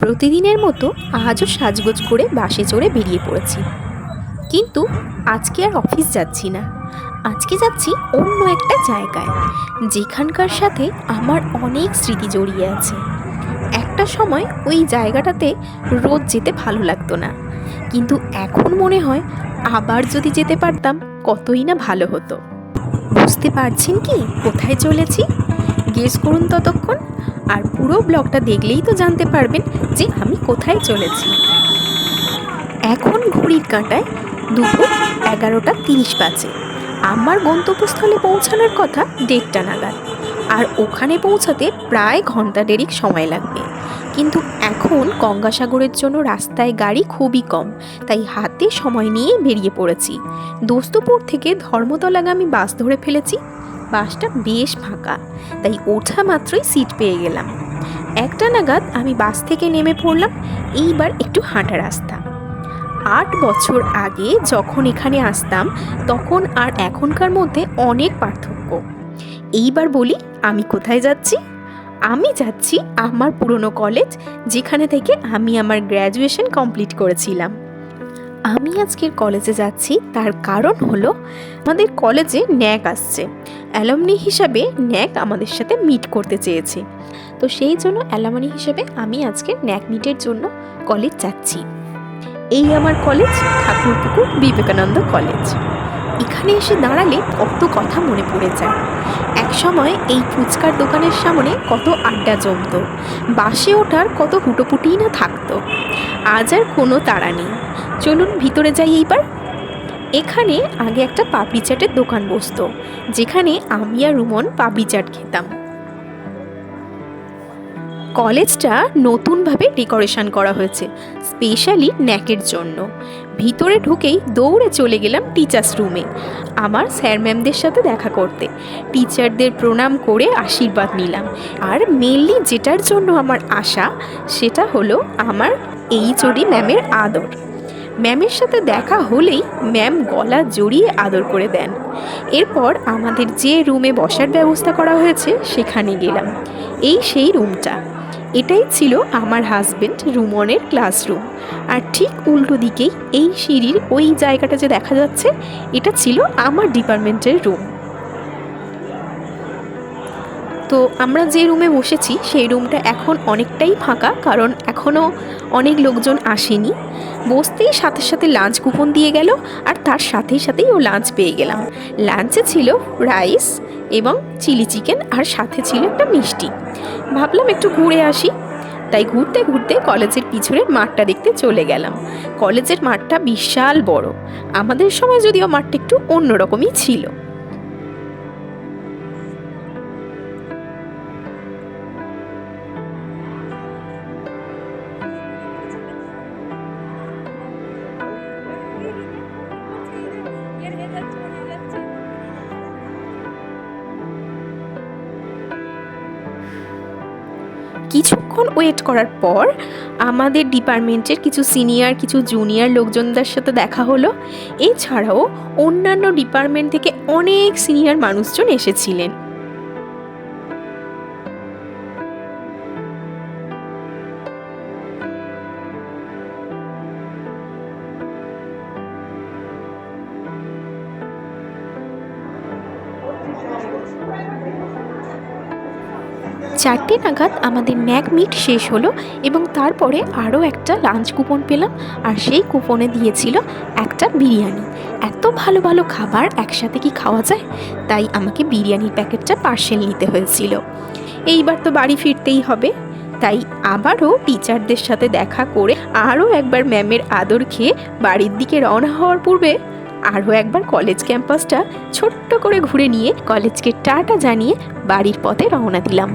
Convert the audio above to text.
প্রতিদিনের মতো আজও সাজগোজ করে বাসে চড়ে বেরিয়ে পড়েছি, কিন্তু আজকে আর অফিস যাচ্ছি না। আজকে যাচ্ছি অন্য একটা জায়গায়, যেখানকার সাথে আমার অনেক স্মৃতি জড়িয়ে আছে। একটা সময় ওই জায়গাটাতে রোজ যেতে ভালো লাগতো না, কিন্তু এখন মনে হয় আবার যদি যেতে পারতাম কতই না ভালো হতো। বুঝতে পারছেন কি কোথায় চলেছি? গেস করুন ততক্ষণ, আর পুরো ব্লগটা দেখলেই তো জানতে পারবেন যে আমি কোথায় চলেছি। এখন ঘড়ির কাঁটায় দুপুর 11:30 বাজে। আমার গন্তব্যস্থলে পৌঁছানোর কথা 1:30 নাগাদ, আর ওখানে পৌঁছাতে প্রায় ঘন্টা দেড়েক সময় লাগবে। কিন্তু এখন গঙ্গাসাগরের জন্য রাস্তায় গাড়ি খুবই কম, তাই হাতে সময় নিয়ে বেরিয়ে পড়েছি। দোস্তপুর থেকে ধর্মতলাগামী বাস ধরে ফেলেছি। বাসটা বেশ ফাঁকা, তাই ওঠা মাত্রই সিট পেয়ে গেলাম। 1টা নাগাদ আমি বাস থেকে নেমে পড়লাম। এইবার একটু হাঁটা রাস্তা। 8 বছর আগে যখন এখানে আসতাম তখন আর এখনকার মধ্যে অনেক পার্থক্য। এইবার বলি আমি কোথায় যাচ্ছি। আমি যাচ্ছি আমার পুরনো কলেজ, যেখানে থেকে আমি আমার গ্র্যাজুয়েশন কমপ্লিট করেছিলাম। আমি আজকের কলেজে যাচ্ছি তার কারণ হলো আমাদের কলেজে ন্যাক আসছে। অ্যালামনি হিসাবে ন্যাক আমাদের সাথে মিট করতে চেয়েছে, তো সেই জন্য অ্যালামনি হিসাবে আমি আজকে ন্যাক মিটের জন্য কলেজ যাচ্ছি। এই আমার কলেজ, ঠাকুরপুকুর বিবেকানন্দ কলেজ। এখানে এসে দাঁড়ালে কত কথা মনে পড়ে যায়। এক সময় এই ফুচকার দোকানের সামনে কত আড্ডা জমতো, বাসে ওঠার কত হুটোপুটিই না থাকতো। আজ আর কোনো তাড়া নেই, চলুন ভিতরে যাই এইবার। এখানে আগে একটা পাপড়ি চাটের দোকান বসতো, যেখানে আমি আর রুমন পাপড়ি চাট খেতাম। কলেজটা নতুনভাবে ডেকোরেশন করা হয়েছে স্পেশালি ন্যাকের জন্য। ভিতরে ঢুকেই দৌড়ে চলে গেলাম টিচার্স রুমে আমার স্যার ম্যামদের সাথে দেখা করতে। টিচারদের প্রণাম করে আশীর্বাদ নিলাম। আর মেনলি যেটার জন্য আমার আশা সেটা হলো আমার এইচওডি ম্যামের আদর। ম্যামের সাথে দেখা হলেই ম্যাম গলা জড়িয়ে আদর করে দেন। এরপর আমাদের যে রুমে বসার ব্যবস্থা করা হয়েছে সেখানে গেলাম। এই সেই রুমটা। এটাই ছিল আমার হাজবেন্ড রুমনের ক্লাসরুম, আর ঠিক উল্টো দিকেই এই সিঁড়ির ওই জায়গাটা যে দেখা যাচ্ছে এটা ছিল আমার ডিপার্টমেন্টের রুম। তো আমরা যে রুমে বসেছি সেই রুমটা এখন অনেকটাই ফাঁকা, কারণ এখনও অনেক লোকজন আসেনি। বসতেই সাথে সাথে লাঞ্চ কুপন দিয়ে গেল, আর তার সাথেই ও লাঞ্চ পেয়ে গেলাম। লাঞ্চে ছিল রাইস এবং চিলি চিকেন, আর সাথে ছিল একটা মিষ্টি। ভাবলাম একটু ঘুরে আসি, তাই ঘুরতে ঘুরতে কলেজের পিছনের মাঠটা দেখতে চলে গেলাম। কলেজের মাঠটা বিশাল বড়। আমাদের সময় যদিও মাঠটা একটু অন্যরকমই ছিল। কিছুক্ষণ ওয়েট করার পর আমাদের ডিপার্টমেন্টের কিছু সিনিয়র কিছু জুনিয়র লোকজনদের সাথে দেখা হলো। এছাড়াও অন্যান্য ডিপার্টমেন্ট থেকে অনেক সিনিয়র মানুষজন এসেছিলেন। চারটে নাগাদ আমাদের ন্যাক মিট শেষ হলো, এবং তারপরে আরও একটা লাঞ্চ কুপন পেলাম, আর সেই কুপনে দিয়েছিল একটা বিরিয়ানি। এত ভালো ভালো খাবার একসাথে কি খাওয়া যায়? তাই আমাকে বিরিয়ানির প্যাকেটটা পার্সেল নিতে হয়েছিল। এইবার তো বাড়ি ফিরতেই হবে, তাই আবারও টিচারদের সাথে দেখা করে আরও একবার ম্যামের আদর খেয়ে বাড়ির দিকে রওনা হওয়ার পূর্বে আরও একবার কলেজ ক্যাম্পাসটা ছোট্ট করে ঘুরে নিয়ে কলেজকে টাটা জানিয়ে বাড়ির পথে রওনা দিলাম।